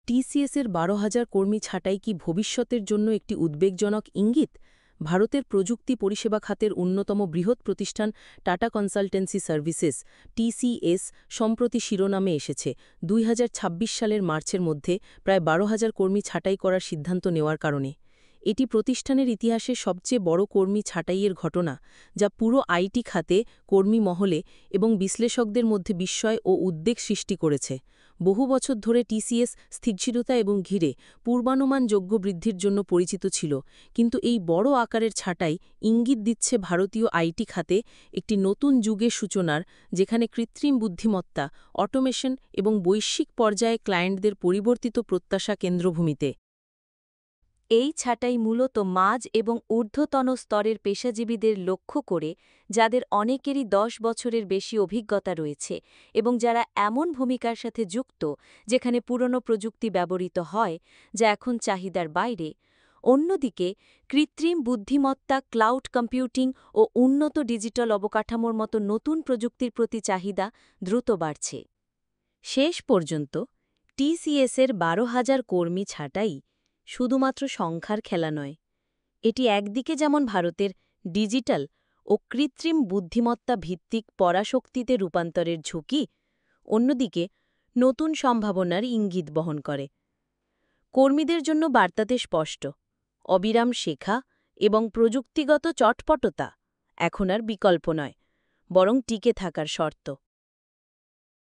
টিসিএসের ১২,০০০ কর্মী ছাঁটাই কি ভবিষ্যতের জন্য একটি উদ্বেগজনক ইঙ্গিত? ভারতের প্রযুক্তি পরিষেবা খাতের অন্যতম বৃহৎ প্রতিষ্ঠান টাটা কনসালটেন্সি সার্ভিসেস টিসিএস সম্প্রতি শিরোনামে এসেছে ২০২৬ সালের মার্চের মধ্যে প্রায় ১২,০০০ কর্মী ছাঁটাই করার সিদ্ধান্ত নেওয়ার কারণে। এটি প্রতিষ্ঠানের ইতিহাসে সবচেয়ে বড় কর্মী ছাঁটাইয়ের ঘটনা, যা পুরো আইটি খাতে, কর্মী মহলে এবং বিশ্লেষকদের মধ্যে বিস্ময় ও উদ্বেগ সৃষ্টি করেছে। বহু বছর ধরে টিসিএস স্থিতিশীলতা এবং ঘিরে পূর্বানুমানযোগ্য বৃদ্ধির জন্য পরিচিত ছিল, কিন্তু এই বড় আকারের ছাঁটাই ইঙ্গিত দিচ্ছে ভারতীয় আইটি খাতে একটি নতুন যুগের সূচনার, যেখানে কৃত্রিম বুদ্ধিমত্তা, অটোমেশন এবং বৈশ্বিক পর্যায়ে ক্লায়েন্টদের পরিবর্তিত প্রত্যাশা কেন্দ্রভূমিতে। এই ছাঁটাই মূলত মাঝ এবং ঊর্ধ্বতন স্তরের পেশাজীবীদের লক্ষ্য করে, যাদের অনেকেরই ১০ বছরের বেশি অভিজ্ঞতা রয়েছে এবং যারা এমন ভূমিকার সাথে যুক্ত যেখানে পুরনো প্রযুক্তি ব্যবহৃত হয়, যা এখন চাহিদার বাইরে। অন্যদিকে কৃত্রিম বুদ্ধিমত্তা, ক্লাউড কম্পিউটিং ও উন্নত ডিজিটাল অবকাঠামোর মতো নতুন প্রযুক্তির প্রতি চাহিদা দ্রুত বাড়ছে। শেষ পর্যন্ত টিসিএসের ১২,০০০ কর্মী ছাঁটাই শুধুমাত্র সংখ্যার খেলা নয়, এটি একদিকে যেমন ভারতের ডিজিটাল ও কৃত্রিম বুদ্ধিমত্তা ভিত্তিক পরাশক্তিতে রূপান্তরের ঝুঁকি, অন্যদিকে নতুন সম্ভাবনার ইঙ্গিত বহন করে। কর্মীদের জন্য বার্তাতে স্পষ্ট, অবিরাম শেখা এবং প্রযুক্তিগত চটপটতা এখন আর বিকল্প নয়, বরং টিকে থাকার শর্ত।